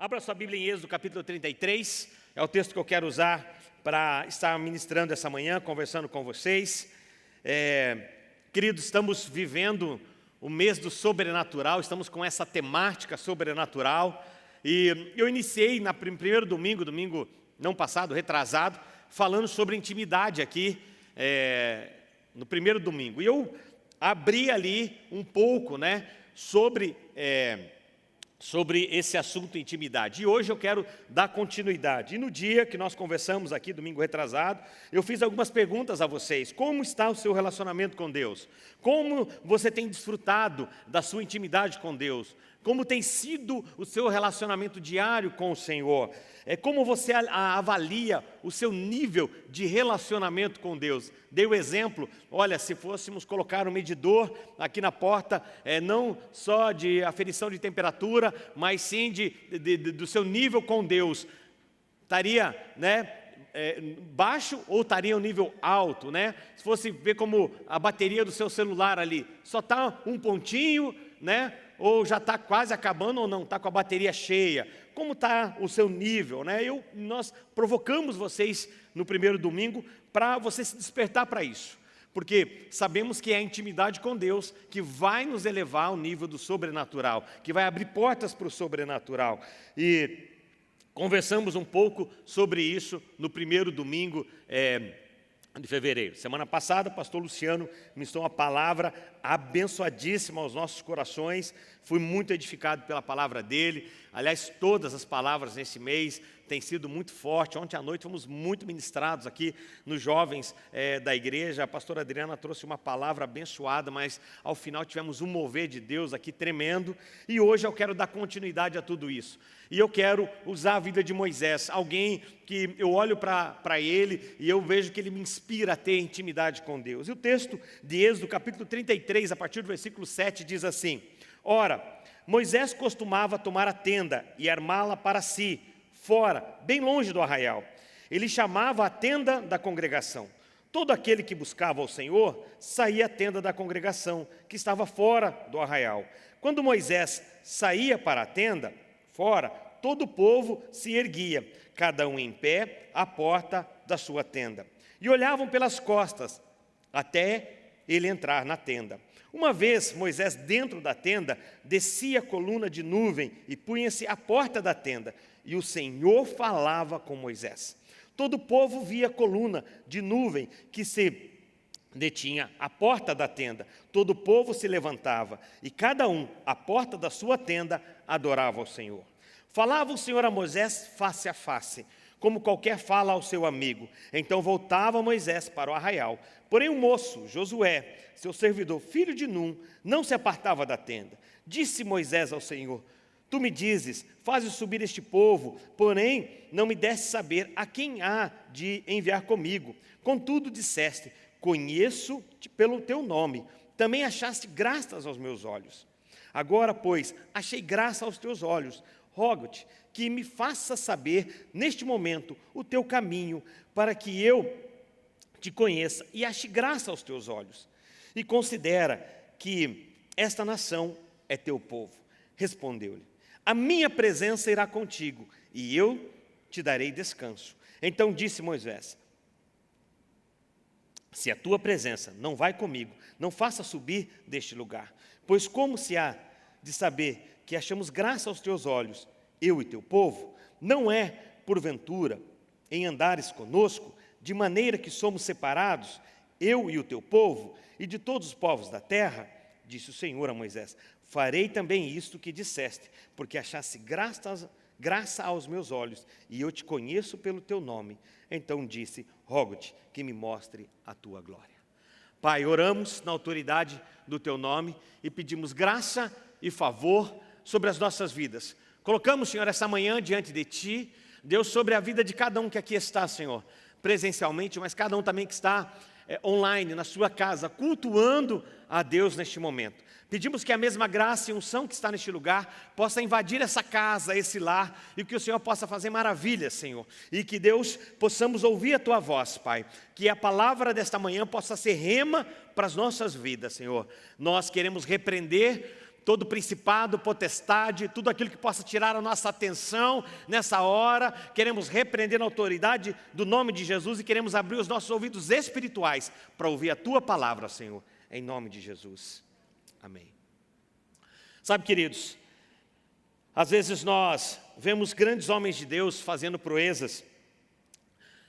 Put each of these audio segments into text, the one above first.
Abra sua Bíblia em Êxodo capítulo 33, é o texto que eu quero usar para estar ministrando essa manhã, conversando com vocês. Queridos, estamos vivendo o mês do sobrenatural, estamos com essa temática sobrenatural. E eu iniciei no primeiro domingo não passado, retrasado, falando sobre intimidade aqui, no primeiro domingo. E eu abri ali um pouco, sobre esse assunto intimidade. E hoje eu quero dar continuidade. E no dia que nós conversamos aqui, domingo retrasado, eu fiz algumas perguntas a vocês. Como está o seu relacionamento com Deus? Como você tem desfrutado da sua intimidade com Deus? Como tem sido o seu relacionamento diário com o Senhor? Como você avalia o seu nível de relacionamento com Deus? Dei o exemplo, olha, se fôssemos colocar um medidor aqui na porta, não só de aferição de temperatura, mas sim do seu nível com Deus, estaria, baixo ou estaria um nível alto, Se fosse ver como a bateria do seu celular ali, só está um pontinho, ou já está quase acabando ou não, está com a bateria cheia. Como está o seu nível? Nós provocamos vocês no primeiro domingo para você se despertar para isso. Porque sabemos que é a intimidade com Deus que vai nos elevar ao nível do sobrenatural, que vai abrir portas para o sobrenatural. E conversamos um pouco sobre isso no primeiro domingo de fevereiro. Semana passada, o pastor Luciano ministrou uma palavra abençoadíssima aos nossos corações. Fui muito edificado pela palavra dele. Aliás, todas as palavras nesse mês têm sido muito fortes. Ontem à noite fomos muito ministrados aqui nos jovens da igreja. A pastora Adriana trouxe uma palavra abençoada, mas ao final tivemos um mover de Deus aqui tremendo. E hoje eu quero dar continuidade a tudo isso. E eu quero usar a vida de Moisés, alguém que eu olho para ele e eu vejo que ele me inspira a ter intimidade com Deus. E o texto de Êxodo, capítulo 33, a partir do versículo 7, diz assim: Ora, Moisés costumava tomar a tenda e armá-la para si, fora, bem longe do arraial. Ele chamava a tenda da congregação. Todo aquele que buscava o Senhor saía à tenda da congregação, que estava fora do arraial. Quando Moisés saía para a tenda, fora, todo o povo se erguia, cada um em pé, à porta da sua tenda. E olhavam pelas costas, até ele entrar na tenda. Uma vez, Moisés, dentro da tenda, descia a coluna de nuvem e punha-se à porta da tenda. E o Senhor falava com Moisés. Todo o povo via a coluna de nuvem que se detinha à porta da tenda. Todo o povo se levantava, e cada um, à porta da sua tenda, adorava ao Senhor. Falava o Senhor a Moisés face a face, como qualquer fala ao seu amigo. Então voltava Moisés para o arraial. Porém o moço, Josué, seu servidor, filho de Num, não se apartava da tenda. Disse Moisés ao Senhor: Tu me dizes, fazes subir este povo, porém não me deste saber a quem há de enviar comigo. Contudo disseste: Conheço-te pelo teu nome. Também achaste graças aos meus olhos. Agora, pois, achei graça aos teus olhos. Rogo-te que me faça saber, neste momento, o teu caminho, para que eu te conheça e ache graça aos teus olhos. E considera que esta nação é teu povo. Respondeu-lhe: A minha presença irá contigo, e eu te darei descanso. Então disse Moisés: Se a tua presença não vai comigo, não faça subir deste lugar. Pois como se há de saber que achamos graça aos teus olhos, eu e teu povo? Não é, porventura, em andares conosco, de maneira que somos separados, eu e o teu povo, e de todos os povos da terra? Disse o Senhor a Moisés: Farei também isto que disseste, porque achaste graça aos meus olhos, e eu te conheço pelo teu nome. Então disse: Rogo-te que me mostre a tua glória. Pai, oramos na autoridade do teu nome e pedimos graça e favor sobre as nossas vidas. Colocamos, Senhor, essa manhã diante de Ti, Deus, sobre a vida de cada um que aqui está, Senhor, presencialmente, mas cada um também que está online, na sua casa, cultuando a Deus neste momento. Pedimos que a mesma graça e unção que está neste lugar possa invadir essa casa, esse lar, e que o Senhor possa fazer maravilhas, Senhor. E que Deus, possamos ouvir a Tua voz, Pai. Que a palavra desta manhã possa ser rema para as nossas vidas, Senhor. Nós queremos repreender todo principado, potestade, tudo aquilo que possa tirar a nossa atenção nessa hora, queremos repreender na autoridade do nome de Jesus e queremos abrir os nossos ouvidos espirituais para ouvir a Tua palavra, Senhor, em nome de Jesus. Amém. Sabe, queridos, às vezes nós vemos grandes homens de Deus fazendo proezas,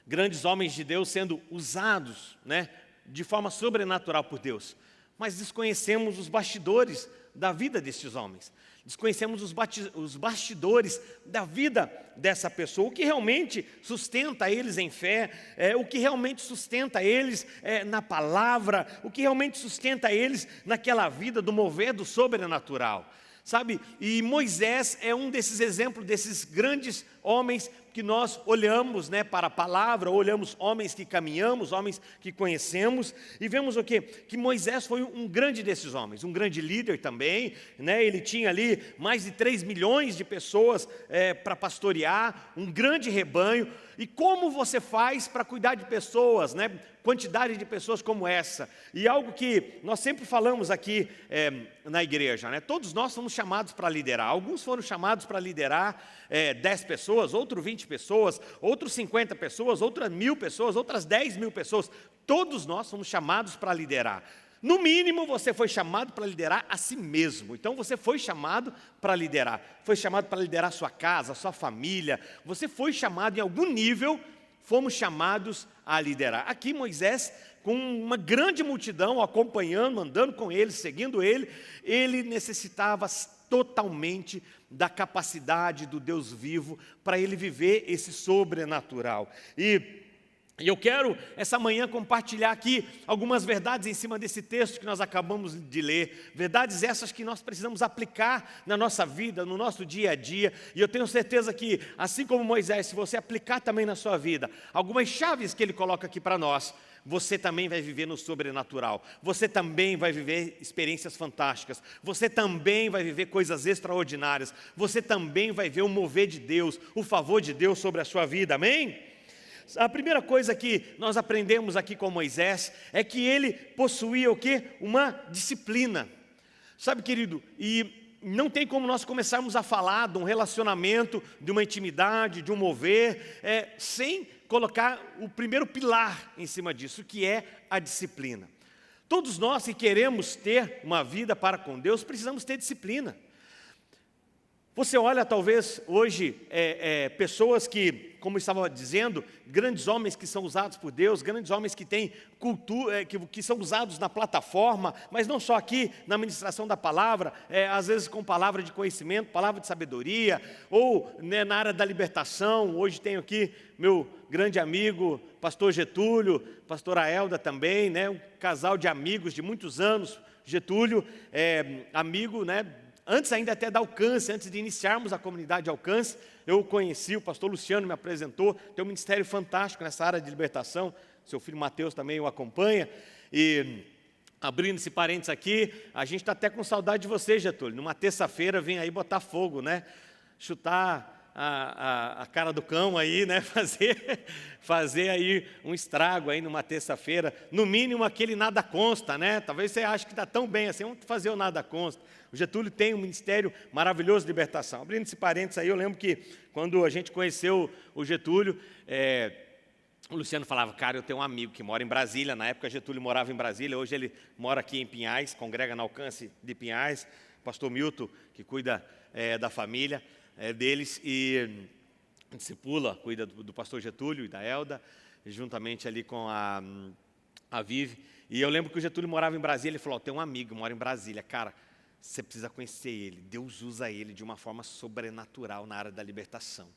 grandes homens de Deus sendo usados, né, de forma sobrenatural por Deus, mas desconhecemos os bastidores da vida destes homens, desconhecemos os bastidores da vida dessa pessoa, o que realmente sustenta eles em fé, o que realmente sustenta eles na palavra, o que realmente sustenta eles naquela vida do mover do sobrenatural. Sabe, e Moisés é um desses exemplos, desses grandes homens que nós olhamos, né, para a palavra, olhamos homens que caminhamos, homens que conhecemos, e vemos o quê? Que Moisés foi um grande desses homens, um grande líder também, né? Ele tinha ali mais de 3 milhões de pessoas para pastorear, um grande rebanho. E como você faz para cuidar de pessoas, né? Quantidade de pessoas como essa? E algo que nós sempre falamos aqui na igreja, né? Todos nós somos chamados para liderar. Alguns foram chamados para liderar 10 pessoas, outros 20 pessoas, outros 50 pessoas, outras 1.000 pessoas, outras 10.000 pessoas. Todos nós somos chamados para liderar. No mínimo, você foi chamado para liderar a si mesmo. Então, você foi chamado para liderar. Foi chamado para liderar a sua casa, a sua família. Você foi chamado em algum nível, fomos chamados a liderar. Aqui, Moisés, com uma grande multidão acompanhando, andando com ele, seguindo ele necessitava totalmente da capacidade do Deus vivo para ele viver esse sobrenatural. E eu quero, essa manhã, compartilhar aqui algumas verdades em cima desse texto que nós acabamos de ler. Verdades essas que nós precisamos aplicar na nossa vida, no nosso dia a dia. E eu tenho certeza que, assim como Moisés, se você aplicar também na sua vida, algumas chaves que ele coloca aqui para nós, você também vai viver no sobrenatural. Você também vai viver experiências fantásticas. Você também vai viver coisas extraordinárias. Você também vai ver o mover de Deus, o favor de Deus sobre a sua vida. Amém? A primeira coisa que nós aprendemos aqui com Moisés é que ele possuía o quê? Uma disciplina. Sabe, querido, e não tem como nós começarmos a falar de um relacionamento, de uma intimidade, de um mover, sem colocar o primeiro pilar em cima disso, que é a disciplina. Todos nós que queremos ter uma vida para com Deus, precisamos ter disciplina. Você olha talvez hoje pessoas que, como eu estava dizendo, grandes homens que são usados por Deus, grandes homens que têm cultura, que são usados na plataforma, mas não só aqui na ministração da palavra, às vezes com palavra de conhecimento, palavra de sabedoria, ou né, na área da libertação. Hoje tenho aqui meu grande amigo, pastor Getúlio, pastora Elda também, né, um casal de amigos de muitos anos. Getúlio amigo, né, antes ainda até da Alcance, antes de iniciarmos a comunidade de Alcance, eu conheci, o pastor Luciano me apresentou, tem um ministério fantástico nessa área de libertação, seu filho Mateus também o acompanha, e abrindo esse parênteses aqui, a gente está até com saudade de você, Getúlio, numa terça-feira vem aí botar fogo, né, chutar a cara do cão aí, né, fazer aí um estrago aí numa terça-feira, no mínimo aquele nada consta, né, talvez você ache que está tão bem assim, vamos fazer o nada consta. O Getúlio tem um ministério maravilhoso de libertação. Abrindo esse parênteses aí, eu lembro que quando a gente conheceu o Getúlio, o Luciano falava, cara, eu tenho um amigo que mora em Brasília, na época Getúlio morava em Brasília, hoje ele mora aqui em Pinhais, congrega no Alcance de Pinhais, o pastor Milton, que cuida da família deles, e discipula, cuida do pastor Getúlio e da Elda, juntamente ali com a Vive. E eu lembro que o Getúlio morava em Brasília, ele falou, tem um amigo que mora em Brasília, cara, você precisa conhecer ele, Deus usa ele de uma forma sobrenatural na área da libertação.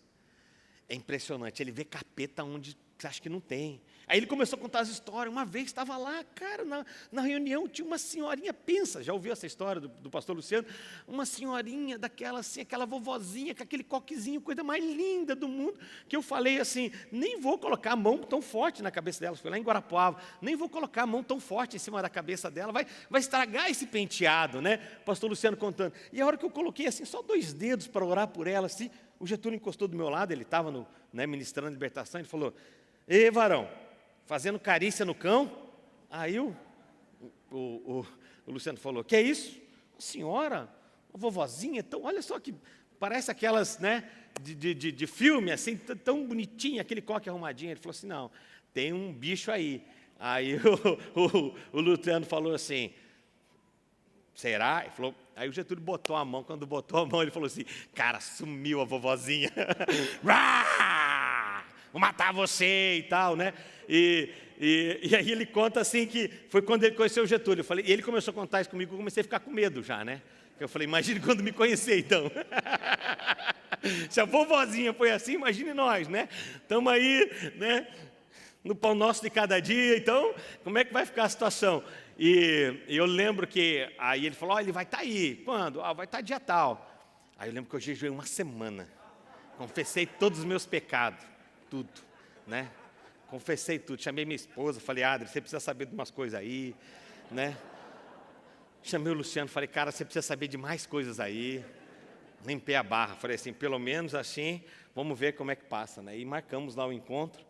É impressionante, ele vê capeta onde você acha que não tem. Aí ele começou a contar as histórias. Uma vez estava lá, cara, na reunião, tinha uma senhorinha, pensa, já ouviu essa história do pastor Luciano? Uma senhorinha daquela assim, aquela vovozinha, com aquele coquezinho, coisa mais linda do mundo, que eu falei assim, nem vou colocar a mão tão forte na cabeça dela, foi lá em Guarapuava, nem vou colocar a mão tão forte em cima da cabeça dela, vai estragar esse penteado, né? O pastor Luciano contando. E a hora que eu coloquei assim, só 2 dedos para orar por ela, assim, o Getúlio encostou do meu lado, ele estava ministrando a libertação, ele falou, ei, varão, fazendo carícia no cão? Aí o Luciano falou, que é isso? A senhora, a vovozinha, então, olha só que parece aquelas, né, de filme, assim, tão bonitinha, aquele coque arrumadinho. Ele falou assim, não, tem um bicho aí. Aí o Luciano falou assim, será? Ele falou, aí o Getúlio botou a mão, quando botou a mão ele falou assim, cara, sumiu a vovozinha. Vou matar você e tal, né? E aí ele conta assim que foi quando ele conheceu o Getúlio. Eu falei, e ele começou a contar isso comigo, eu comecei a ficar com medo já, né? Eu falei, imagine quando me conhecer, então. Se a vovozinha foi assim, imagine nós, né? Estamos aí, né? No pão nosso de cada dia, então, como é que vai ficar a situação? E eu lembro que, aí ele falou, ele vai estar aí. Quando? Vai estar dia tal. Aí eu lembro que eu jejuei uma semana. Confessei todos os meus pecados, tudo, né? Confessei tudo, chamei minha esposa, falei, Adri, você precisa saber de umas coisas aí, né? Chamei o Luciano, falei, cara, você precisa saber de mais coisas aí. Limpei a barra, falei assim, pelo menos assim, vamos ver como é que passa, né? E marcamos lá o encontro,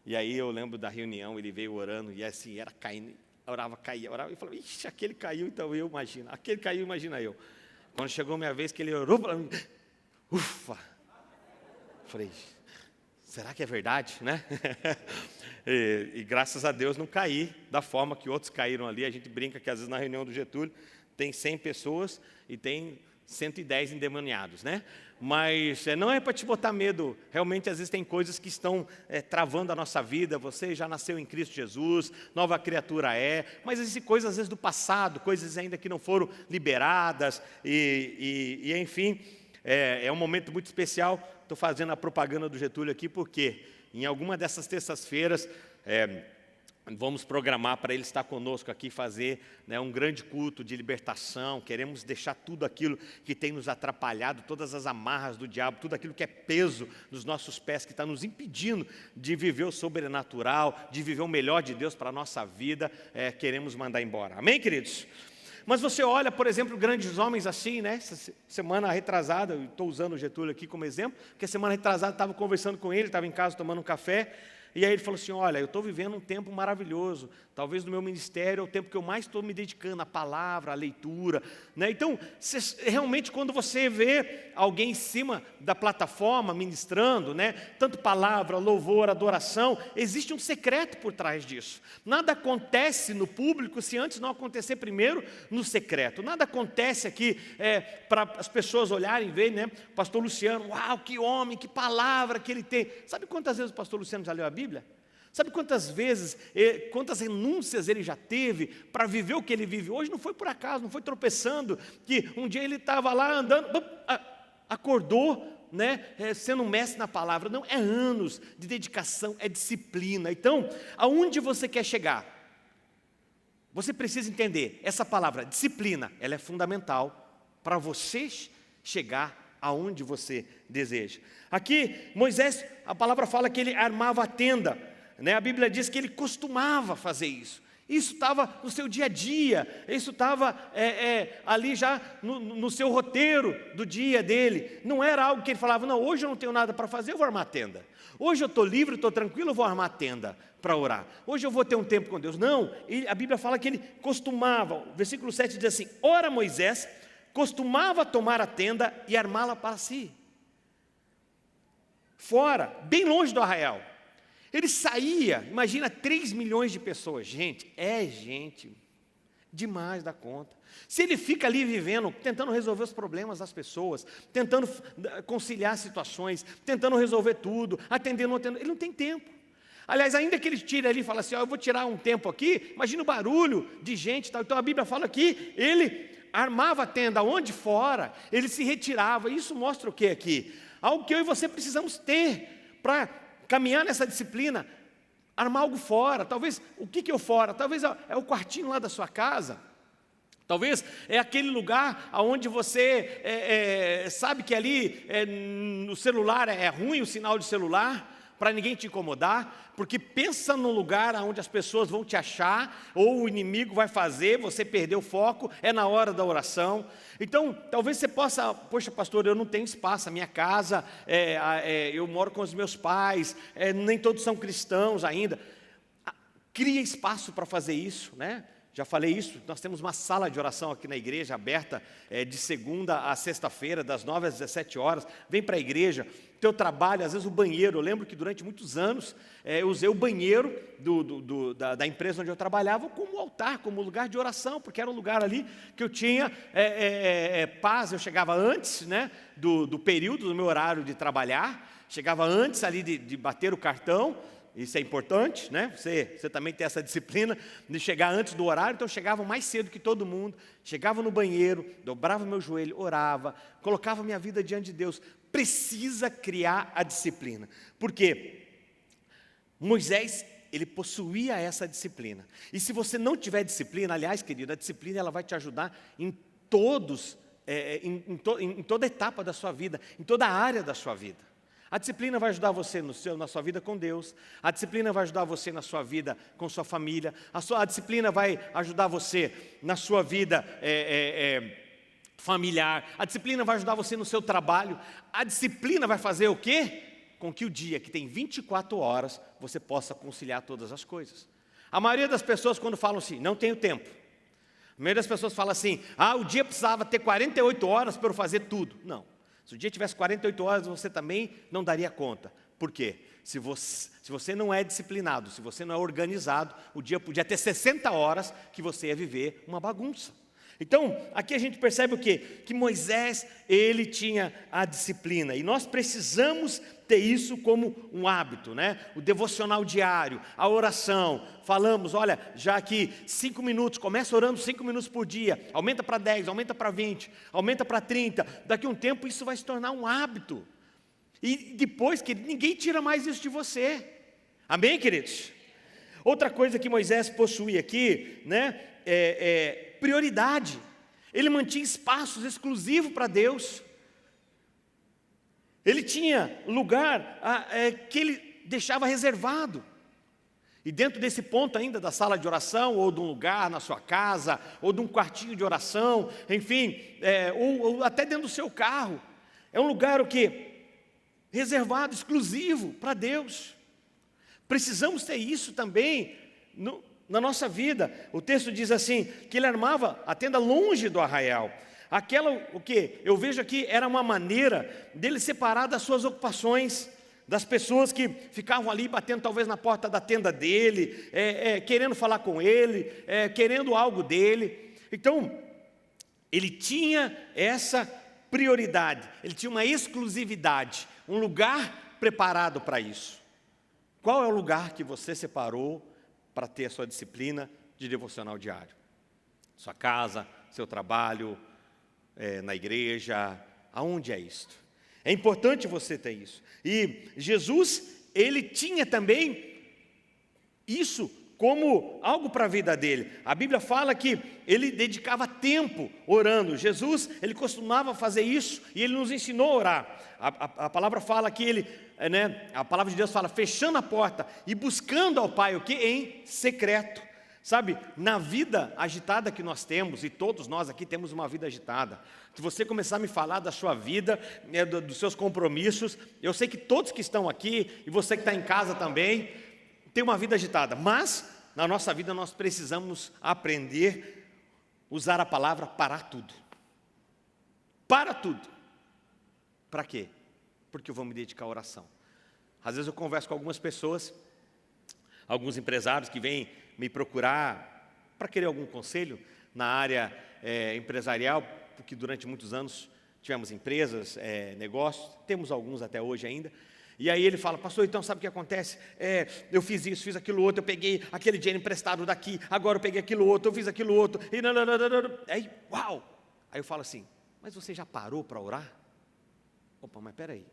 e aí eu lembro da reunião, ele veio orando, e assim, era caindo, orava, caía, orava, e falava, ixi, aquele caiu, então eu imagino, aquele caiu, imagina eu. Quando chegou a minha vez que ele orou para mim, ufa, falei, será que é verdade, né? E graças a Deus não caí da forma que outros caíram ali. A gente brinca que às vezes na reunião do Getúlio tem 100 pessoas e tem 110 endemoniados, né? Mas não é para te botar medo, realmente às vezes tem coisas que estão travando a nossa vida. Você já nasceu em Cristo Jesus, nova criatura mas existem coisas às vezes do passado, coisas ainda que não foram liberadas, e enfim, é um momento muito especial. Estou fazendo a propaganda do Getúlio aqui porque em alguma dessas terças-feiras vamos programar para ele estar conosco aqui, fazer, né, um grande culto de libertação. Queremos deixar tudo aquilo que tem nos atrapalhado, todas as amarras do diabo, tudo aquilo que é peso nos nossos pés, que está nos impedindo de viver o sobrenatural, de viver o melhor de Deus para a nossa vida, queremos mandar embora. Amém, queridos? Mas você olha, por exemplo, grandes homens assim, né? Essa semana retrasada, eu estou usando o Getúlio aqui como exemplo, porque a semana retrasada estava conversando com ele, estava em casa tomando um café, e aí ele falou assim, olha, eu estou vivendo um tempo maravilhoso, talvez no meu ministério é o tempo que eu mais estou me dedicando à palavra, à leitura, né? Então, realmente quando você vê alguém em cima da plataforma ministrando, né, tanto palavra, louvor, adoração, existe um secreto por trás disso. Nada acontece no público se antes não acontecer primeiro no secreto. Nada acontece aqui para as pessoas olharem e verem, né, pastor Luciano, uau, que homem, que palavra que ele tem. Sabe quantas vezes o pastor Luciano já leu a Bíblia? Sabe quantas vezes, quantas renúncias ele já teve para viver o que ele vive hoje? Não foi por acaso, não foi tropeçando, que um dia ele estava lá andando, acordou, né, sendo um mestre na palavra. Não, é anos de dedicação, é disciplina. Então, aonde você quer chegar? Você precisa entender, essa palavra, disciplina, ela é fundamental para você chegar aonde você deseja. Aqui, Moisés, a palavra fala que ele armava a tenda, né? A Bíblia diz que ele costumava fazer isso. Isso estava no seu dia a dia, isso estava ali já no seu roteiro do dia dele. Não era algo que ele falava, não, hoje eu não tenho nada para fazer, eu vou armar a tenda. Hoje eu estou livre, estou tranquilo, eu vou armar a tenda para orar. Hoje eu vou ter um tempo com Deus. Não, a Bíblia fala que ele costumava. O versículo 7 diz assim, ora Moisés costumava tomar a tenda e armá-la para si. Fora, bem longe do arraial. Ele saía, imagina 3 milhões de pessoas. Gente, gente demais da conta. Se ele fica ali vivendo, tentando resolver os problemas das pessoas, tentando conciliar situações, tentando resolver tudo, atendendo, ele não tem tempo. Aliás, ainda que ele tire ali e fale assim, eu vou tirar um tempo aqui, imagina o barulho de gente e tal. Então a Bíblia fala que ele armava a tenda onde? Fora, ele se retirava. Isso mostra o que aqui? Algo que eu e você precisamos ter para caminhar nessa disciplina, armar algo fora. Talvez, o que é o fora? Talvez é o quartinho lá da sua casa. Talvez é aquele lugar onde você sabe que ali no celular é ruim o sinal de celular, para ninguém te incomodar, porque pensa num lugar onde as pessoas vão te achar, ou o inimigo vai fazer, você perder o foco, é na hora da oração. Então, talvez você possa, poxa pastor, eu não tenho espaço, a minha casa, eu moro com os meus pais, nem todos são cristãos ainda. Cria espaço para fazer isso, né? Já falei isso, nós temos uma sala de oração aqui na igreja, aberta de segunda a sexta-feira, das 9 às 17 horas. Vem para a igreja, teu trabalho, às vezes o banheiro. Eu lembro que durante muitos anos eu usei o banheiro da empresa onde eu trabalhava como altar, como lugar de oração, porque era um lugar ali que eu tinha paz. Eu chegava antes, né, do período do meu horário de trabalhar, chegava antes ali de bater o cartão. Isso é importante, né? Você também tem essa disciplina de chegar antes do horário. Então eu chegava mais cedo que todo mundo, chegava no banheiro, dobrava meu joelho, orava, colocava minha vida diante de Deus. Precisa criar a disciplina, porque Moisés, ele possuía essa disciplina. E se você não tiver disciplina, aliás, querido, a disciplina ela vai te ajudar em em toda etapa da sua vida, em toda a área da sua vida. A disciplina vai ajudar você na sua vida com Deus. A disciplina vai ajudar você na sua vida com sua família. A disciplina vai ajudar você na sua vida familiar. A disciplina vai ajudar você no seu trabalho. A disciplina vai fazer o quê? Com que o dia que tem 24 horas, você possa conciliar todas as coisas. A maioria das pessoas, quando falam assim, não tenho tempo. A maioria das pessoas fala assim, o dia precisava ter 48 horas para eu fazer tudo. Não. Se o dia tivesse 48 horas, você também não daria conta. Por quê? Se você não é disciplinado, se você não é organizado, o dia podia ter 60 horas que você ia viver uma bagunça. Então, aqui a gente percebe o quê? Que Moisés, ele tinha a disciplina. E nós precisamos ter isso como um hábito, né? O devocional diário, a oração. Falamos, olha, já aqui 5 minutos, começa orando 5 minutos por dia. Aumenta para 10, aumenta para 20, aumenta para 30. Daqui a um tempo isso vai se tornar um hábito. E depois, querido, ninguém tira mais isso de você. Amém, queridos? Outra coisa que Moisés possuía aqui, né? Prioridade. Ele mantinha espaços exclusivos para Deus. Ele tinha lugar que ele deixava reservado. E dentro desse ponto ainda da sala de oração, ou de um lugar na sua casa, ou de um quartinho de oração, enfim, ou até dentro do seu carro, é um lugar o quê? Reservado, exclusivo para Deus. Precisamos ter isso também na nossa vida. O texto diz assim, que ele armava a tenda longe do arraial. Aquela, o que eu vejo aqui, era uma maneira dele separar das suas ocupações, das pessoas que ficavam ali batendo talvez na porta da tenda dele, querendo falar com ele, querendo algo dele. Então, ele tinha essa prioridade, ele tinha uma exclusividade, um lugar preparado para isso. Qual é o lugar que você separou para ter a sua disciplina de devocional diário? Sua casa, seu trabalho, na igreja, aonde é isto? É importante você ter isso. E Jesus, ele tinha também isso como algo para a vida dele. A Bíblia fala que ele dedicava tempo orando. Jesus, ele costumava fazer isso e ele nos ensinou a orar. A palavra fala que ele, a palavra de Deus fala, fechando a porta e buscando ao Pai o que? Em secreto. Sabe, na vida agitada que nós temos, e todos nós aqui temos uma vida agitada, se você começar a me falar da sua vida, dos seus compromissos, eu sei que todos que estão aqui, e você que está em casa também, tem uma vida agitada, mas na nossa vida nós precisamos aprender a usar a palavra parar tudo. Para tudo. Para quê? Porque eu vou me dedicar à oração. Às vezes eu converso com algumas pessoas, alguns empresários que vêm me procurar para querer algum conselho na área empresarial, porque durante muitos anos tivemos empresas, negócios, temos alguns até hoje ainda. E aí ele fala, pastor, então sabe o que acontece? Eu fiz isso, fiz aquilo outro, eu peguei aquele dinheiro emprestado daqui, agora eu peguei aquilo outro, eu fiz aquilo outro, e aí, uau! Aí eu falo assim, mas você já parou para orar? Opa, mas peraí.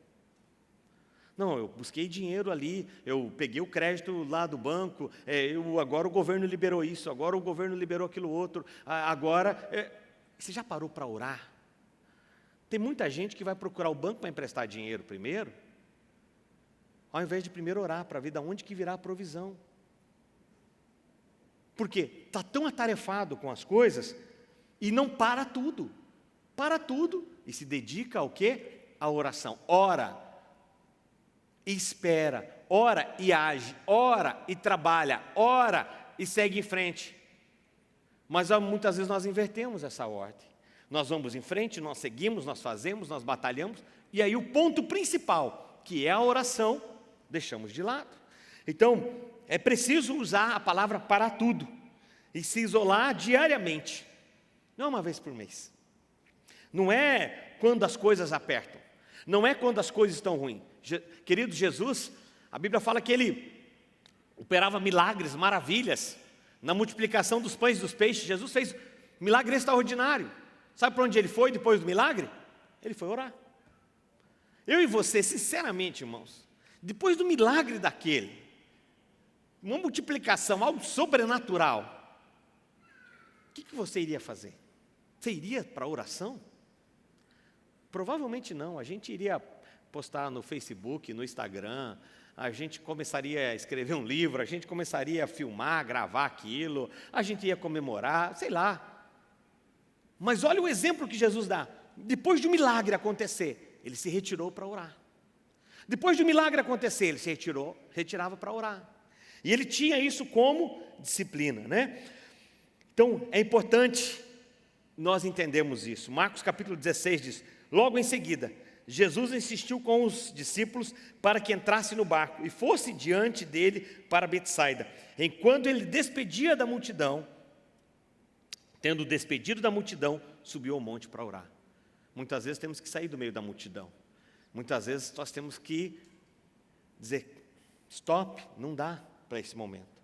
Não, eu busquei dinheiro ali, eu peguei o crédito lá do banco, agora o governo liberou isso, agora o governo liberou aquilo outro, você já parou para orar? Tem muita gente que vai procurar o banco para emprestar dinheiro primeiro, ao invés de primeiro orar para ver de onde que virá a provisão. Por quê? Está tão atarefado com as coisas e não para tudo e se dedica ao quê? À oração. Ora e espera, ora e age, ora e trabalha, ora e segue em frente. Mas muitas vezes nós invertemos essa ordem. Nós vamos em frente, nós seguimos, nós fazemos, nós batalhamos, e aí o ponto principal, que é a oração, deixamos de lado. Então, é preciso usar a palavra para tudo, e se isolar diariamente, não uma vez por mês. Não é quando as coisas apertam, não é quando as coisas estão ruins. Querido Jesus, a Bíblia fala que Ele operava milagres, maravilhas, na multiplicação dos pães e dos peixes. Jesus fez milagre extraordinário. Sabe para onde Ele foi depois do milagre? Ele foi orar. Eu e você, sinceramente, irmãos, depois do milagre daquele, uma multiplicação, algo sobrenatural, o que você iria fazer? Você iria para a oração? Provavelmente não. A gente iria postar no Facebook, no Instagram, a gente começaria a escrever um livro, a gente começaria a filmar, gravar aquilo, a gente ia comemorar, sei lá. Mas olha o exemplo que Jesus dá. Depois de um milagre acontecer, Ele se retirou para orar. Depois de um milagre acontecer, Ele se retirava para orar. E Ele tinha isso como disciplina, né? Então, é importante nós entendermos isso. Marcos capítulo 16 diz: logo em seguida, Jesus insistiu com os discípulos para que entrasse no barco e fosse diante dele para Betsaida. Enquanto ele despedia da multidão, tendo despedido da multidão, subiu ao monte para orar. Muitas vezes temos que sair do meio da multidão. Muitas vezes nós temos que dizer: stop, não dá para esse momento.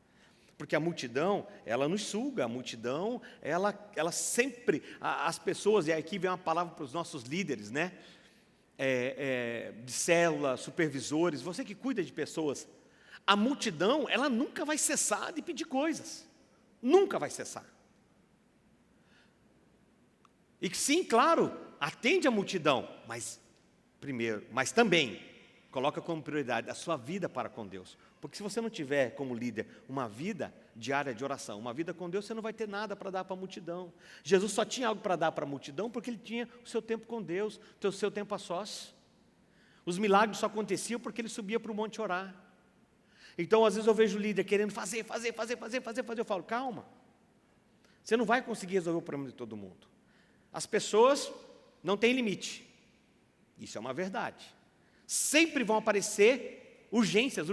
Porque a multidão, ela nos suga, a multidão, ela sempre, as pessoas, e aqui vem uma palavra para os nossos líderes, né? De célula, supervisores, você que cuida de pessoas, a multidão, ela nunca vai cessar de pedir coisas, nunca vai cessar. E que sim, claro, atende a multidão, mas também coloca como prioridade a sua vida para com Deus. Porque se você não tiver como líder uma vida diária de oração, uma vida com Deus, você não vai ter nada para dar para a multidão. Jesus só tinha algo para dar para a multidão porque Ele tinha o seu tempo com Deus, o seu tempo a sós. Os milagres só aconteciam porque Ele subia para o monte orar. Então, às vezes eu vejo o líder querendo fazer. Eu falo: calma, você não vai conseguir resolver o problema de todo mundo. As pessoas não têm limite. Isso é uma verdade. Sempre vão aparecer urgências.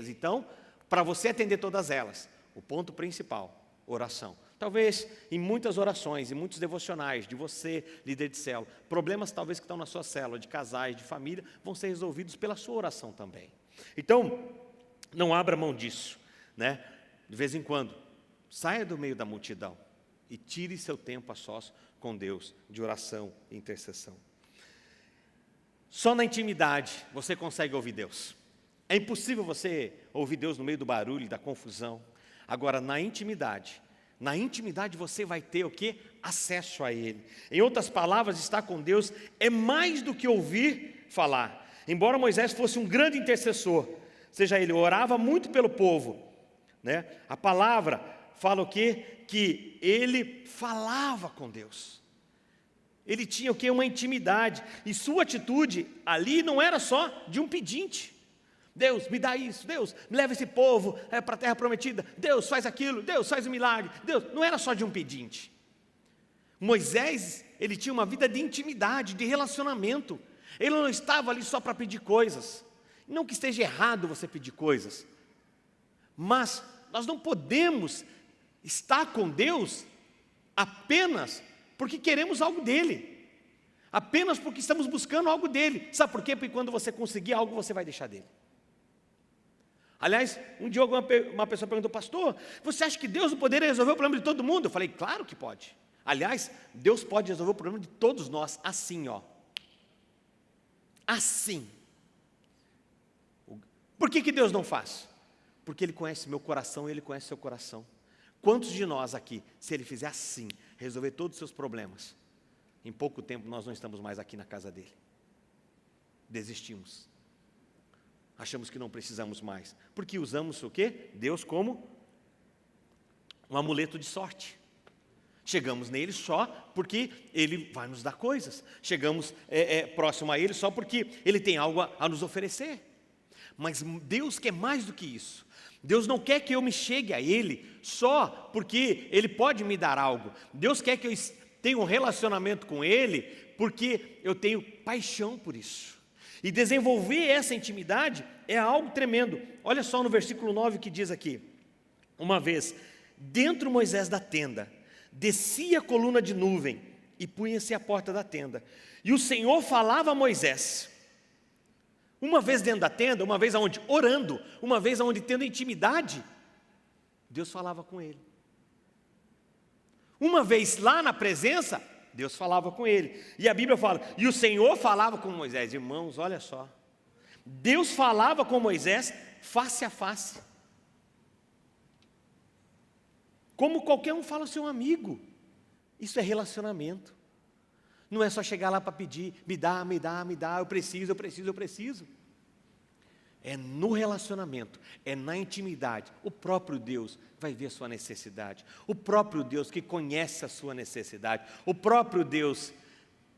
Então, para você atender todas elas, o ponto principal, oração. Talvez em muitas orações, em muitos devocionais de você, líder de célula, problemas talvez que estão na sua célula, de casais, de família, vão ser resolvidos pela sua oração também. Então, não abra mão disso, né? De vez em quando, saia do meio da multidão e tire seu tempo a sós com Deus, de oração e intercessão. Só na intimidade você consegue ouvir Deus. É impossível você ouvir Deus no meio do barulho, da confusão. Agora, na intimidade você vai ter o quê? Acesso a Ele. Em outras palavras, estar com Deus é mais do que ouvir falar. Embora Moisés fosse um grande intercessor, seja, ele orava muito pelo povo, né? A palavra fala o quê? Que ele falava com Deus. Ele tinha o quê? Uma intimidade. E sua atitude ali não era só de um pedinte. Deus, me dá isso. Deus, me leva esse povo para a terra prometida. Deus, faz aquilo. Deus, faz um milagre. Deus, não era só de um pedinte. Moisés, ele tinha uma vida de intimidade, de relacionamento. Ele não estava ali só para pedir coisas. Não que esteja errado você pedir coisas. Mas nós não podemos estar com Deus apenas porque queremos algo dele, apenas porque estamos buscando algo dele. Sabe por quê? Porque quando você conseguir algo, você vai deixar dele. Aliás, um dia uma pessoa perguntou: pastor, você acha que Deus não poderia resolver o problema de todo mundo? Eu falei: claro que pode. Aliás, Deus pode resolver o problema de todos nós, assim, ó. Assim. Por que Deus não faz? Porque Ele conhece meu coração e Ele conhece seu coração. Quantos de nós aqui, se Ele fizer assim, resolver todos os seus problemas, em pouco tempo nós não estamos mais aqui na casa dele? Desistimos. Achamos que não precisamos mais. Porque usamos o quê? Deus como um amuleto de sorte. Chegamos nele só porque Ele vai nos dar coisas. Chegamos próximo a Ele só porque Ele tem algo a nos oferecer. Mas Deus quer mais do que isso. Deus não quer que eu me chegue a Ele só porque Ele pode me dar algo. Deus quer que eu tenha um relacionamento com Ele porque eu tenho paixão por isso. E desenvolver essa intimidade é algo tremendo. Olha só no versículo 9 que diz aqui: uma vez, dentro Moisés da tenda, descia a coluna de nuvem e punha-se à porta da tenda. E o Senhor falava a Moisés. Uma vez dentro da tenda, uma vez aonde? Orando, uma vez aonde tendo intimidade, Deus falava com ele. Uma vez lá na presença, Deus falava com ele. E a Bíblia fala, e o Senhor falava com Moisés. Irmãos, olha só. Deus falava com Moisés face a face. Como qualquer um fala ao seu amigo. Isso é relacionamento. Não é só chegar lá para pedir, me dá, eu preciso. É no relacionamento, é na intimidade. O próprio Deus vai ver a sua necessidade. O próprio Deus que conhece a sua necessidade. O próprio Deus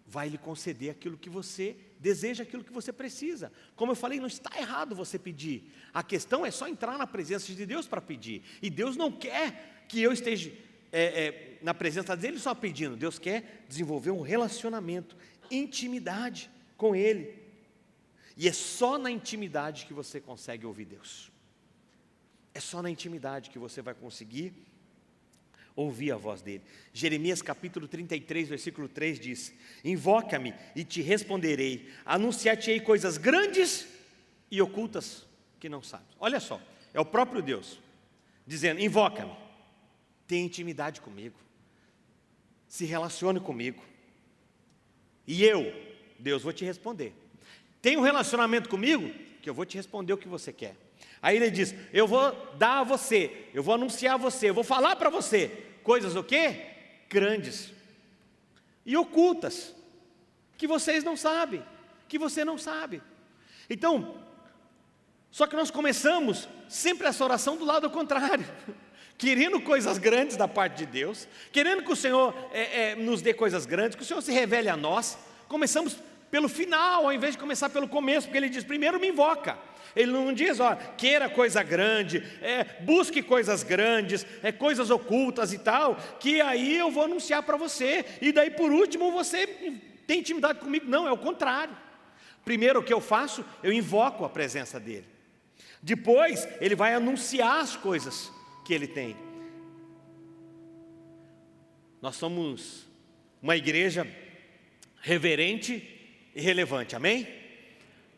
vai lhe conceder aquilo que você deseja, aquilo que você precisa. Como eu falei, não está errado você pedir. A questão é só entrar na presença de Deus para pedir. E Deus não quer que eu esteja na presença dele só pedindo. Deus quer desenvolver um relacionamento, intimidade com Ele. E é só na intimidade que você consegue ouvir Deus. É só na intimidade que você vai conseguir ouvir a voz dele. Jeremias capítulo 33, versículo 3 diz: invoca-me e te responderei, anunciar-te-ei coisas grandes e ocultas que não sabes. Olha só, é o próprio Deus dizendo: invoca-me, tenha intimidade comigo, se relacione comigo, e eu, Deus, vou te responder. Tem um relacionamento comigo, que eu vou te responder o que você quer. Aí ele diz: eu vou dar a você, eu vou anunciar a você, eu vou falar para você coisas o quê? Grandes e ocultas, que vocês não sabem, que você não sabe. Então, só que nós começamos sempre essa oração do lado contrário, querendo coisas grandes da parte de Deus, querendo que o Senhor nos dê coisas grandes, que o Senhor se revele a nós. Começamos pelo final, ao invés de começar pelo começo, porque ele diz: primeiro me invoca. Ele não diz, queira coisa grande, busque coisas grandes, coisas ocultas e tal, que aí eu vou anunciar para você, e daí por último você tem intimidade comigo. Não, é o contrário. Primeiro o que eu faço? Eu invoco a presença dele. Depois ele vai anunciar as coisas que ele tem. Nós somos uma igreja reverente e relevante, amém?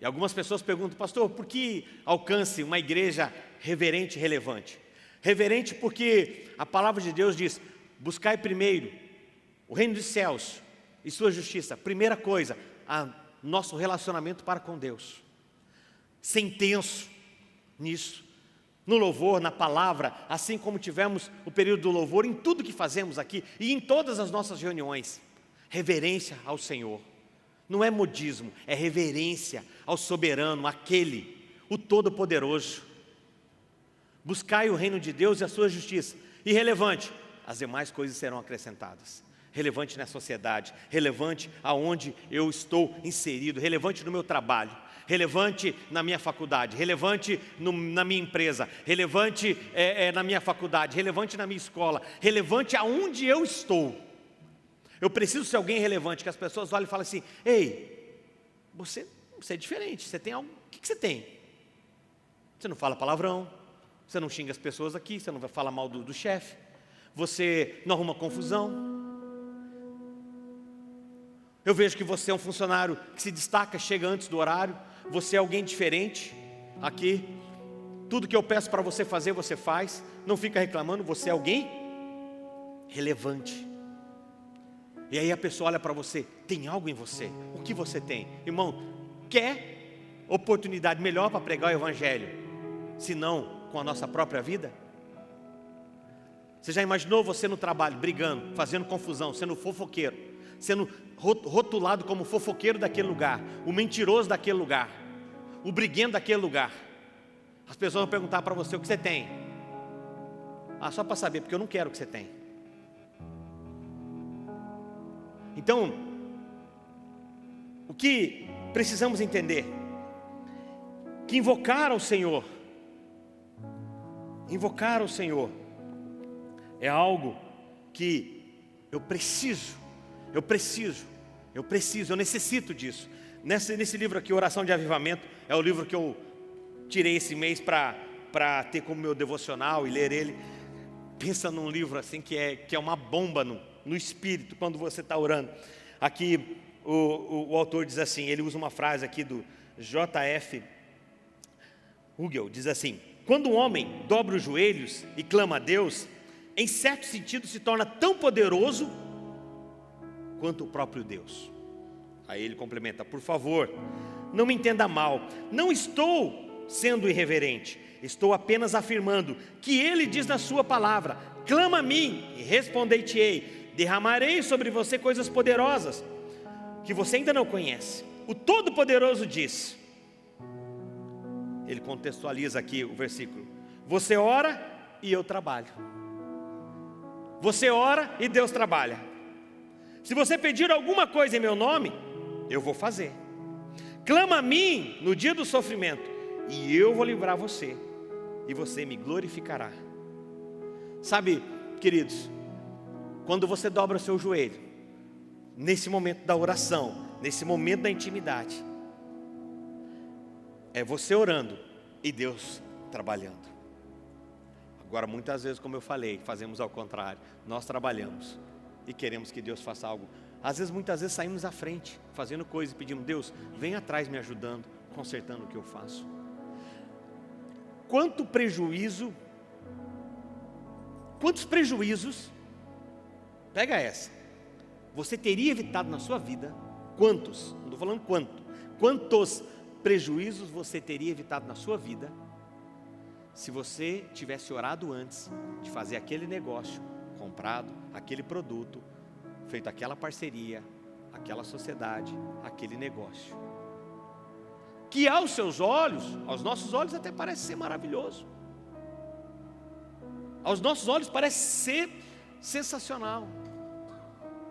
E algumas pessoas perguntam: pastor, por que alcance uma igreja reverente e relevante? Reverente porque a palavra de Deus diz: buscai primeiro o reino dos céus e sua justiça. Primeira coisa, nosso relacionamento para com Deus. Ser intenso nisso, no louvor, na palavra, assim como tivemos o período do louvor, em tudo que fazemos aqui e em todas as nossas reuniões. Reverência ao Senhor. Não é modismo, é reverência ao soberano, aquele, o Todo-Poderoso. Buscai o reino de Deus e a sua justiça. Irrelevante, as demais coisas serão acrescentadas. Relevante na sociedade, relevante aonde eu estou inserido, relevante no meu trabalho, relevante na minha faculdade, relevante na minha empresa, relevante na minha faculdade, relevante na minha escola, relevante aonde eu estou. Eu preciso ser alguém relevante, que as pessoas olhem e falem assim: ei, você é diferente, você tem algo, o que você tem? Você não fala palavrão, você não xinga as pessoas aqui, você não vai falar mal do chefe, você não arruma confusão. Eu vejo que você é um funcionário que se destaca, chega antes do horário, você é alguém diferente aqui, tudo que eu peço para você fazer, você faz, não fica reclamando, você é alguém relevante. E aí a pessoa olha para você: tem algo em você, o que você tem? Irmão, quer oportunidade melhor para pregar o Evangelho, se não com a nossa própria vida? Você já imaginou você no trabalho, brigando, fazendo confusão, sendo fofoqueiro, sendo rotulado como fofoqueiro daquele lugar, o mentiroso daquele lugar, o briguento daquele lugar? As pessoas vão perguntar para você: o que você tem? Só para saber, porque eu não quero o que você tem. Então, o que precisamos entender? Que invocar ao Senhor Invocar o Senhor é algo que eu necessito disso. Nesse livro aqui, Oração de Avivamento, é o livro que eu tirei esse mês para ter como meu devocional e ler ele. Pensa num livro assim que é uma bomba no espírito, quando você está orando. Aqui o autor diz assim, ele usa uma frase aqui do J.F. Hugel, diz assim: quando um homem dobra os joelhos e clama a Deus, em certo sentido se torna tão poderoso quanto o próprio Deus. Aí ele complementa: por favor, não me entenda mal, não estou sendo irreverente, estou apenas afirmando que ele diz na sua palavra: clama a mim e respondei-te-ei, derramarei sobre você coisas poderosas que você ainda não conhece. O Todo-Poderoso diz, ele contextualiza aqui o versículo: você ora e eu trabalho. Você ora e Deus trabalha. Se você pedir alguma coisa em meu nome, eu vou fazer. Clama a mim no dia do sofrimento, e eu vou livrar você, e você me glorificará. Sabe, queridos, quando você dobra o seu joelho, nesse momento da oração, nesse momento da intimidade, é você orando e Deus trabalhando. Agora, muitas vezes, como eu falei, fazemos ao contrário. Nós trabalhamos e queremos que Deus faça algo. Muitas vezes saímos à frente, fazendo coisas e pedimos: Deus, vem atrás me ajudando, consertando o que eu faço. Quantos prejuízos, pega essa, você teria evitado na sua vida? Quantos? Não estou falando quantos prejuízos você teria evitado na sua vida se você tivesse orado antes de fazer aquele negócio, comprado aquele produto, feito aquela parceria, aquela sociedade, aquele negócio, que aos seus olhos, aos nossos olhos até parece ser maravilhoso, aos nossos olhos parece ser sensacional.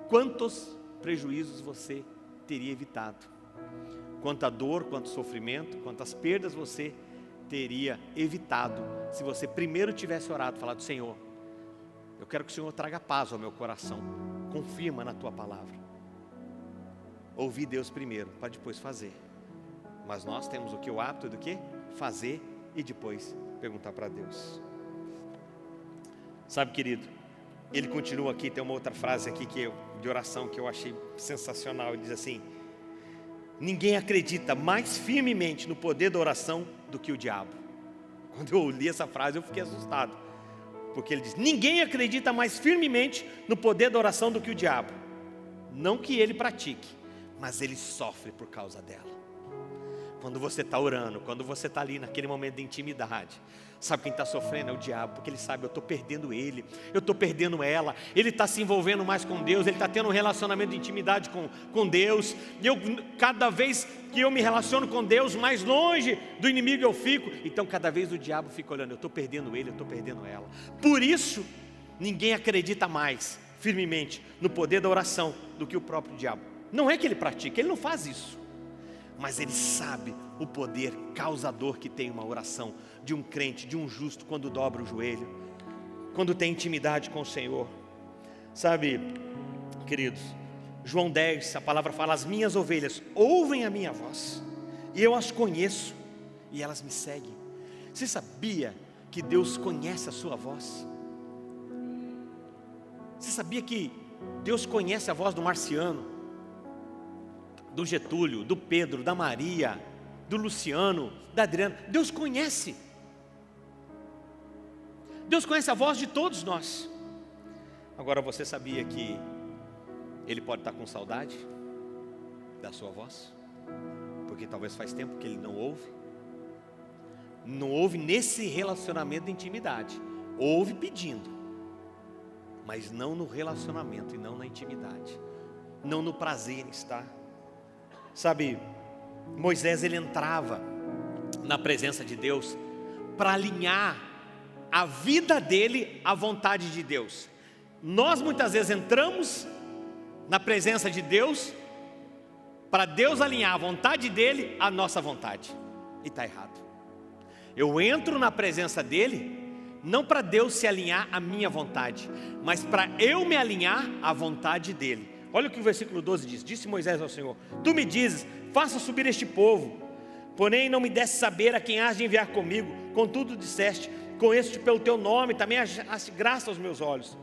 Quantos prejuízos você teria evitado? Quanta dor, quanto sofrimento, quantas perdas você teria evitado se você primeiro tivesse orado, falado: Senhor, eu quero que o Senhor traga paz ao meu coração, confirma na tua palavra. Ouvir Deus primeiro, para depois fazer. Mas nós temos o que? O hábito do que? Fazer e depois perguntar para Deus. Sabe, querido, ele continua aqui, tem uma outra frase aqui de oração que eu achei sensacional. Ele diz assim: ninguém acredita mais firmemente no poder da oração do que o diabo. Quando eu li essa frase eu fiquei assustado, porque ele diz: ninguém acredita mais firmemente no poder da oração do que o diabo. Não que ele pratique, mas ele sofre por causa dela. Quando você está orando, quando você está ali naquele momento de intimidade, sabe quem está sofrendo? É o diabo, porque ele sabe: eu estou perdendo ele, eu estou perdendo ela. Ele está se envolvendo mais com Deus, ele está tendo um relacionamento de intimidade com Deus. E cada vez que eu me relaciono com Deus, mais longe do inimigo eu fico. Então cada vez o diabo fica olhando: eu estou perdendo ele, eu estou perdendo ela. Por isso, ninguém acredita mais firmemente no poder da oração do que o próprio diabo. Não é que ele pratica, ele não faz isso, mas ele sabe o poder causador que tem uma oração de um crente, de um justo, quando dobra o joelho, quando tem intimidade com o Senhor. Sabe, queridos, João 10, a palavra fala: as minhas ovelhas ouvem a minha voz, e eu as conheço, e elas me seguem. Você sabia que Deus conhece a sua voz? Você sabia que Deus conhece a voz do Marciano, do Getúlio, do Pedro, da Maria, do Luciano, da Adriana? Deus conhece. Deus conhece a voz de todos nós. Agora, você sabia que Ele pode estar com saudade da sua voz? Porque talvez faz tempo que Ele não ouve. Não ouve nesse relacionamento de intimidade. Ouve pedindo, mas não no relacionamento e não na intimidade, não no prazer em estar. Sabe, Moisés, ele entrava na presença de Deus para alinhar a vida dele à vontade de Deus. Nós muitas vezes entramos na presença de Deus para Deus alinhar a vontade dele à nossa vontade, e está errado. Eu entro na presença dele não para Deus se alinhar à minha vontade, mas para eu me alinhar à vontade dEle. Olha o que o versículo 12 diz: disse Moisés ao Senhor: tu me dizes, faça subir este povo, porém não me desse saber a quem has de enviar comigo. Contudo disseste, conheço-te pelo teu nome, também achaste graça aos meus olhos.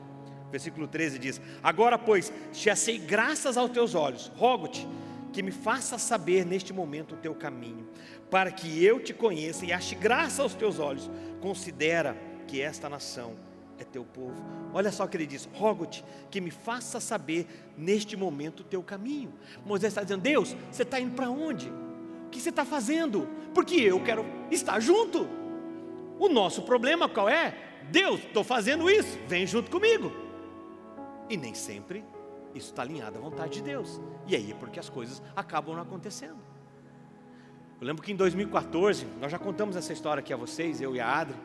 Versículo 13 diz: agora pois, te achei graças aos teus olhos, rogo-te que me faça saber neste momento o teu caminho, para que eu te conheça e ache graça aos teus olhos. Considera que esta nação é teu povo. Olha só o que ele diz: rogo-te que me faça saber neste momento o teu caminho. Moisés está dizendo: Deus, você está indo para onde? O que você está fazendo? Porque eu quero estar junto. O nosso problema qual é? Deus, estou fazendo isso, vem junto comigo. E nem sempre isso está alinhado à vontade de Deus. E aí é porque as coisas acabam não acontecendo. Eu lembro que em 2014, nós já contamos essa história aqui a vocês, eu e a Adri,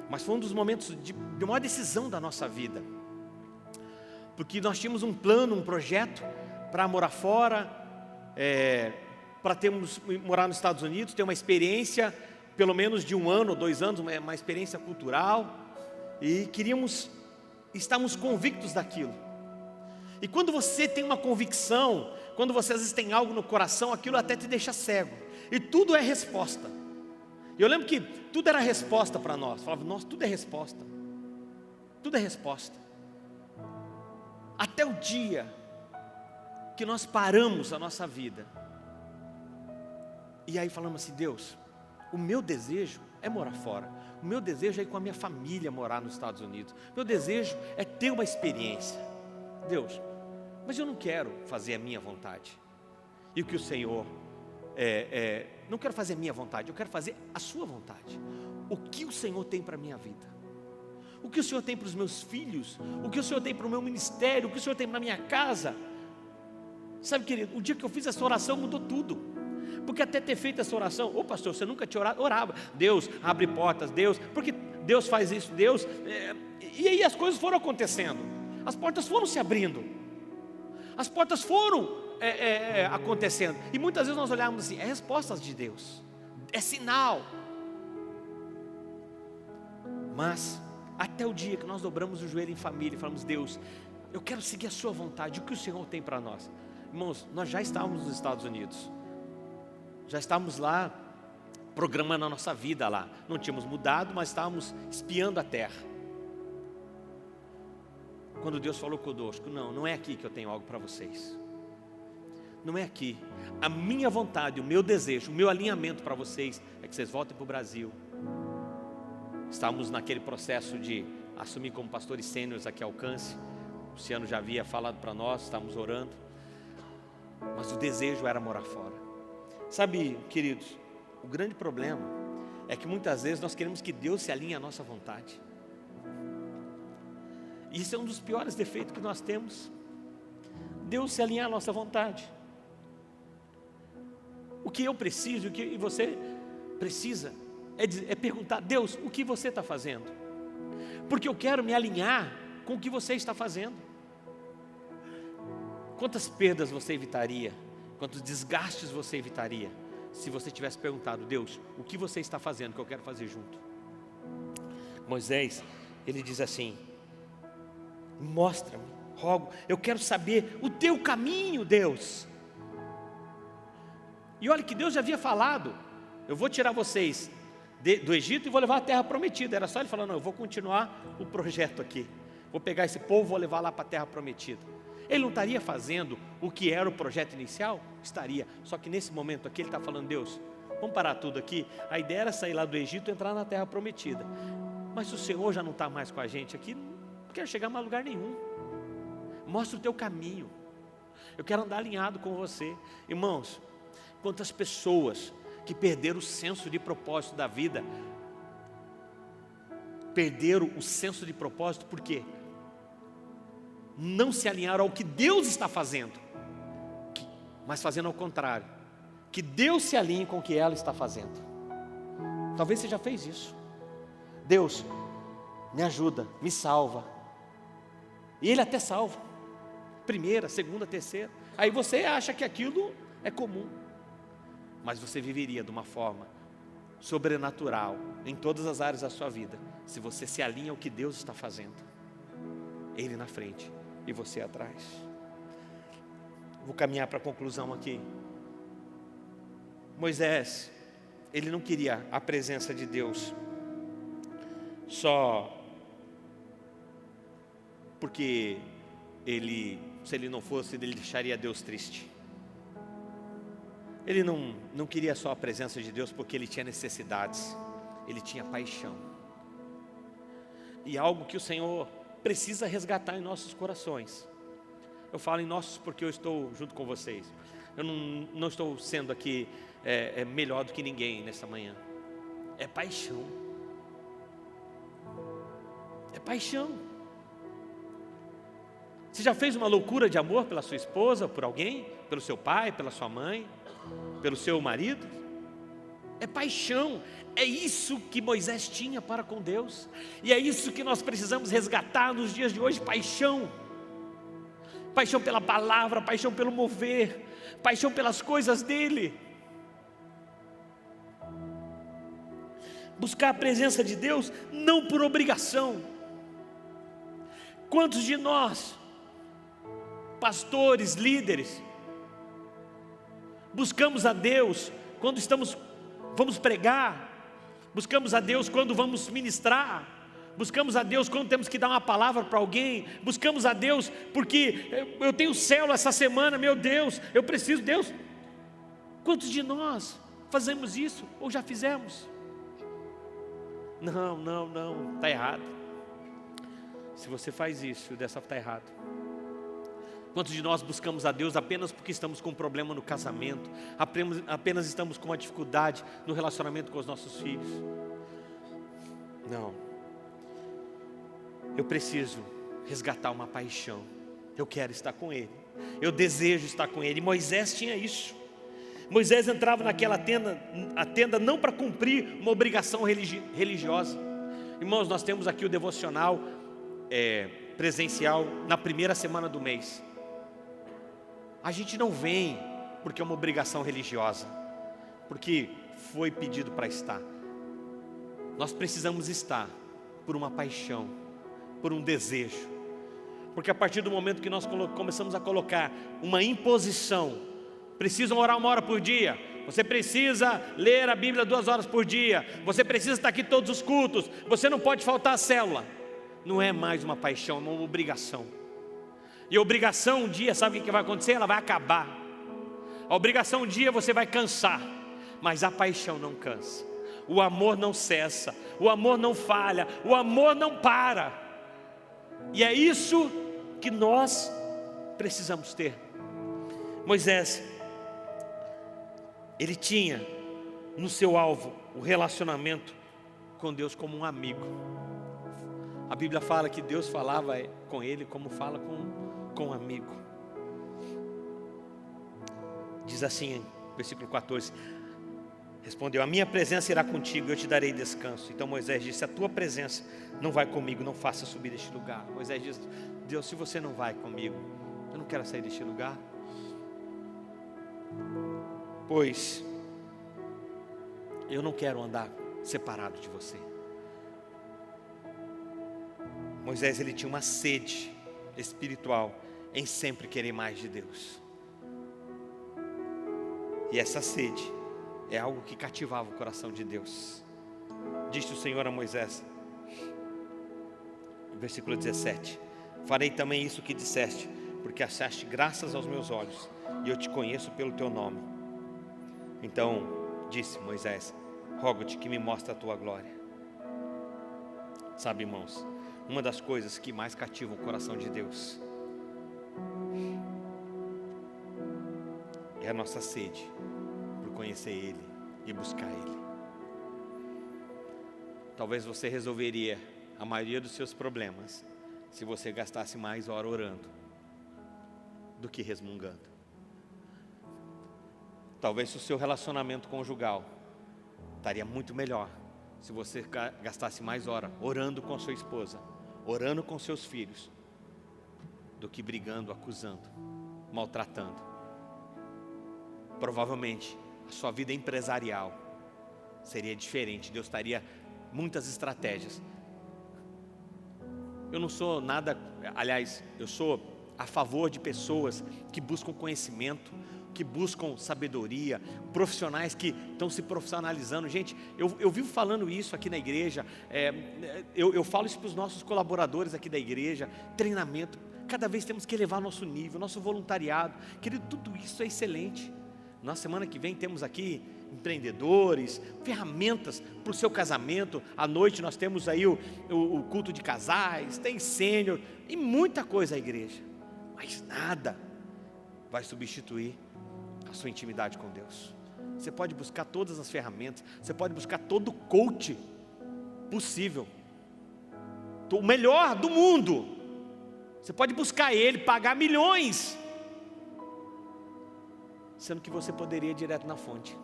mas foi um dos momentos de maior decisão da nossa vida. Porque nós tínhamos um plano, um projeto para morar fora, para morar nos Estados Unidos, ter uma experiência, pelo menos de 1 ano ou 2 anos, uma experiência cultural, e estávamos convictos daquilo. E quando você tem uma convicção, quando você às vezes tem algo no coração, aquilo até te deixa cego, e tudo é resposta. E eu lembro que tudo era resposta para nós. Falava: nossa, tudo é resposta, tudo é resposta. Até o dia que nós paramos a nossa vida, e aí falamos assim: Deus, o meu desejo é morar fora, o meu desejo é ir com a minha família morar nos Estados Unidos, meu desejo é ter uma experiência. Deus, mas eu não quero fazer a minha vontade. E o que o Senhor não quero fazer a minha vontade, eu quero fazer a sua vontade. O que o Senhor tem para a minha vida? O que o Senhor tem para os meus filhos? O que o Senhor tem para o meu ministério? O que o Senhor tem para a minha casa? Sabe, querido, o dia que eu fiz essa oração mudou tudo. Porque até ter feito essa oração, pastor, você nunca tinha orado? Orava. Deus abre portas, Deus, porque Deus faz isso, Deus, e aí as coisas foram acontecendo, as portas foram se abrindo, as portas foram acontecendo, e muitas vezes nós olhamos assim: é respostas de Deus, é sinal. Mas até o dia que nós dobramos o joelho em família e falamos: Deus, eu quero seguir a sua vontade, o que o Senhor tem para nós. Irmãos, nós já estávamos nos Estados Unidos, já estávamos lá programando a nossa vida lá, não tínhamos mudado, mas estávamos espiando a terra. Quando Deus falou conosco: não é aqui que eu tenho algo para vocês, não é aqui. A minha vontade, o meu desejo, o meu alinhamento para vocês é que vocês voltem para o Brasil. Estávamos naquele processo de assumir como pastores sêniores aqui Alcance. O Luciano já havia falado para nós, estávamos orando, mas o desejo era morar fora. Sabe, queridos, o grande problema é que muitas vezes nós queremos que Deus se alinhe à nossa vontade. Isso é um dos piores defeitos que nós temos. Deus se alinhar à nossa vontade. O que eu preciso, o que você precisa é perguntar: Deus, o que você está fazendo? Porque eu quero me alinhar com o que você está fazendo. Quantas perdas você evitaria, quantos desgastes você evitaria, se você tivesse perguntado: Deus, o que você está fazendo que eu quero fazer junto? Moisés, ele diz assim: mostra-me, rogo, eu quero saber o teu caminho, Deus. E olha que Deus já havia falado: eu vou tirar vocês do Egito e vou levar a terra prometida. Era só ele falar: não, eu vou continuar o projeto aqui, vou pegar esse povo, vou levar lá para a terra prometida. Ele não estaria fazendo o que era o projeto inicial? Estaria, só que nesse momento aqui ele está falando: Deus, vamos parar tudo aqui. A ideia era sair lá do Egito e entrar na terra prometida, mas se o Senhor já não está mais com a gente aqui, não quero chegar a mais lugar nenhum. Mostra o teu caminho, eu quero andar alinhado com você. Irmãos, quantas pessoas que perderam o senso de propósito da vida, perderam o senso de propósito porque não se alinharam ao que Deus está fazendo, mas fazendo ao contrário, que Deus se alinhe com o que ela está fazendo. Talvez você já fez isso. Deus, me ajuda, me salva, e Ele até salva, primeira, segunda, terceira, aí você acha que aquilo é comum, mas você viveria de uma forma sobrenatural em todas as áreas da sua vida, se você se alinha ao que Deus está fazendo. Ele na frente e você atrás. Vou caminhar para a conclusão aqui. Moisés, ele não queria a presença de Deus só porque se ele não fosse, ele deixaria Deus triste. Ele não queria só a presença de Deus porque ele tinha necessidades, ele tinha paixão. E algo que o Senhor precisa resgatar em nossos corações. Eu falo em nossos porque eu estou junto com vocês. Eu não estou sendo aqui melhor do que ninguém nessa manhã. É paixão. É paixão. Você já fez uma loucura de amor pela sua esposa, por alguém? Pelo seu pai, pela sua mãe, pelo seu marido? É paixão. É isso que Moisés tinha para com Deus. E é isso que nós precisamos resgatar nos dias de hoje. Paixão. Paixão pela palavra, paixão pelo mover, paixão pelas coisas dele. Buscar a presença de Deus não por obrigação. Quantos de nós, pastores, líderes, buscamos a Deus quando vamos pregar, buscamos a Deus quando vamos ministrar, buscamos a Deus quando temos que dar uma palavra para alguém, buscamos a Deus porque eu tenho célula essa semana, meu Deus, eu preciso de Deus. Quantos de nós fazemos isso ou já fizemos? Não, está errado. Se você faz isso, dessa está errado. Quantos de nós buscamos a Deus apenas porque estamos com um problema no casamento, apenas estamos com uma dificuldade no relacionamento com os nossos filhos? Não. Eu preciso resgatar uma paixão. Eu quero estar com Ele, eu desejo estar com Ele. E Moisés tinha isso. Moisés entrava naquela tenda não para cumprir uma obrigação religiosa. Irmãos, nós temos aqui o devocional presencial na primeira semana do mês. A gente não vem porque é uma obrigação religiosa, porque foi pedido para estar. Nós precisamos estar por uma paixão, por um desejo, porque a partir do momento que nós começamos a colocar uma imposição, precisam orar 1 hora por dia, você precisa ler a Bíblia 2 horas por dia, você precisa estar aqui todos os cultos, você não pode faltar a célula. Não é mais uma paixão, é uma obrigação. E a obrigação um dia, sabe o que vai acontecer? Ela vai acabar. A obrigação um dia você vai cansar, mas a paixão não cansa. O amor não cessa, o amor não falha, o amor não para. E é isso que nós precisamos ter. Moisés, ele tinha no seu alvo o relacionamento com Deus como um amigo. A Bíblia fala que Deus falava com ele como fala com um amigo. Diz assim, versículo 14: respondeu: a minha presença irá contigo, eu te darei descanso. Então Moisés disse: a tua presença não vai comigo, não faça subir deste lugar. Moisés disse: Deus, se você não vai comigo, eu não quero sair deste lugar. Pois eu não quero andar separado de você. Moisés, ele tinha uma sede espiritual em sempre querer mais de Deus. E essa sede é algo que cativava o coração de Deus. Disse o Senhor a Moisés, versículo 17: farei também isso que disseste, porque achaste graças aos meus olhos, e eu te conheço pelo teu nome. Então disse Moisés: rogo-te que me mostre a tua glória. Sabe, irmãos, uma das coisas que mais cativam o coração de Deus é a nossa sede por conhecer Ele e buscar Ele. Talvez você resolveria a maioria dos seus problemas se você gastasse mais hora orando do que resmungando. Talvez o seu relacionamento conjugal estaria muito melhor se você gastasse mais hora orando com a sua esposa, orando com seus filhos, do que brigando, acusando, maltratando. Provavelmente a sua vida empresarial seria diferente, Deus estaria muitas estratégias. Eu não sou nada, aliás, eu sou a favor de pessoas que buscam conhecimento, que buscam sabedoria, profissionais que estão se profissionalizando. Gente, eu vivo falando isso aqui na igreja, eu falo isso para os nossos colaboradores aqui da igreja, treinamento, cada vez temos que elevar nosso nível, nosso voluntariado, querido, tudo isso é excelente. Na semana que vem temos aqui empreendedores, ferramentas para o seu casamento. À noite nós temos aí o culto de casais, tem sênior e muita coisa a igreja, mas nada vai substituir a sua intimidade com Deus. Você pode buscar todas as ferramentas, você pode buscar todo o coach possível, o melhor do mundo, você pode buscar ele, pagar milhões, sendo que você poderia ir direto na fonte,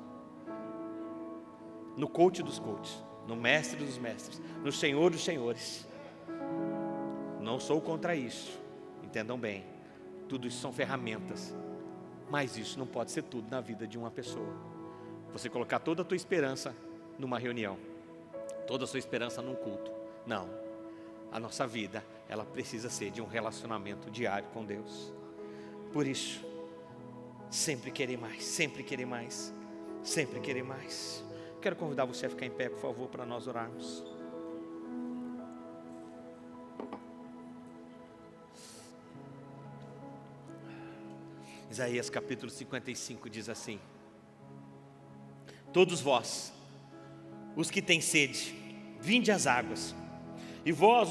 no coach dos coaches, no mestre dos mestres, no Senhor dos senhores. Não sou contra isso, entendam bem, tudo isso são ferramentas, mas isso não pode ser tudo na vida de uma pessoa. Você colocar toda a tua esperança numa reunião, toda a sua esperança num culto, não. A nossa vida, ela precisa ser de um relacionamento diário com Deus. Por isso, sempre querer mais, sempre querer mais, sempre querer mais. Quero convidar você a ficar em pé, por favor, para nós orarmos. Isaías capítulo 55 diz assim: todos vós, os que têm sede, vinde às águas, e vós,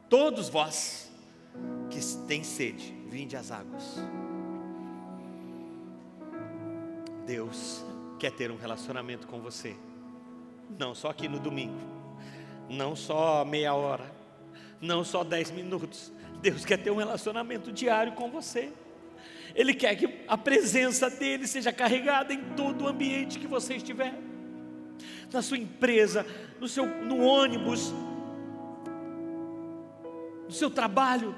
todos vós que têm sede, vinde às águas. Deus quer ter um relacionamento com você, não só aqui no domingo, não só meia hora, não só 10 minutos. Deus quer ter um relacionamento diário com você. Ele quer que a presença dele seja carregada em todo o ambiente que você estiver, na sua empresa, no ônibus, no seu trabalho,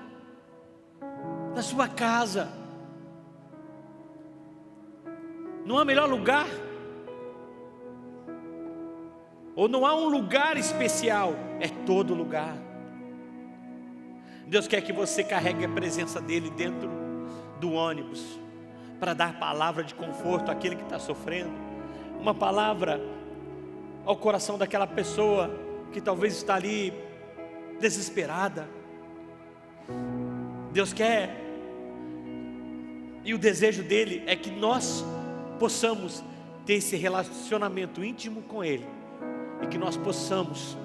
na sua casa. Não há melhor lugar, ou não há um lugar especial, é todo lugar. Deus quer que você carregue a presença dele dentro do ônibus, para dar palavra de conforto àquele que está sofrendo, uma palavra ao coração daquela pessoa que talvez está ali desesperada. Deus quer, e o desejo dele é que nós possamos ter esse relacionamento íntimo com ele, e que nós possamos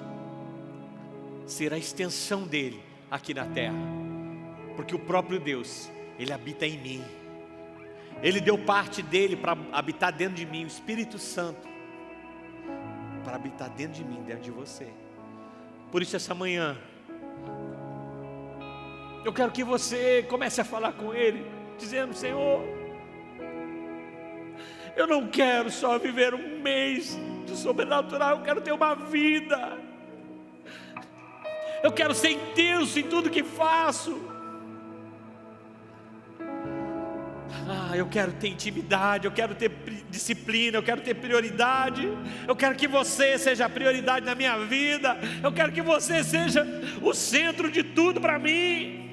ser a extensão dele aqui na terra, porque o próprio Deus, ele habita em mim, ele deu parte dele para habitar dentro de mim, o Espírito Santo, para habitar dentro de mim, dentro de você. Por isso essa manhã, eu quero que você comece a falar com ele, dizendo: Senhor, eu não quero só viver um mês do sobrenatural, eu quero ter uma vida, eu quero ser intenso em tudo que faço. Eu quero ter intimidade, eu quero ter disciplina, eu quero ter prioridade. Eu quero que você seja a prioridade na minha vida. Eu quero que você seja o centro de tudo para mim.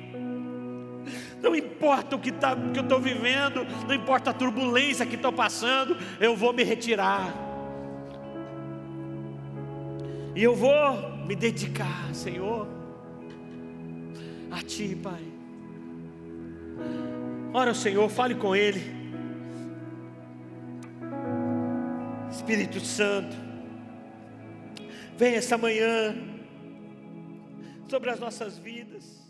Não importa o que eu estou vivendo, não importa a turbulência que estou passando, eu vou me retirar, e eu vou me dedicar, Senhor, a Ti, Pai. Ora ao Senhor, fale com Ele. Espírito Santo, vem essa manhã sobre as nossas vidas.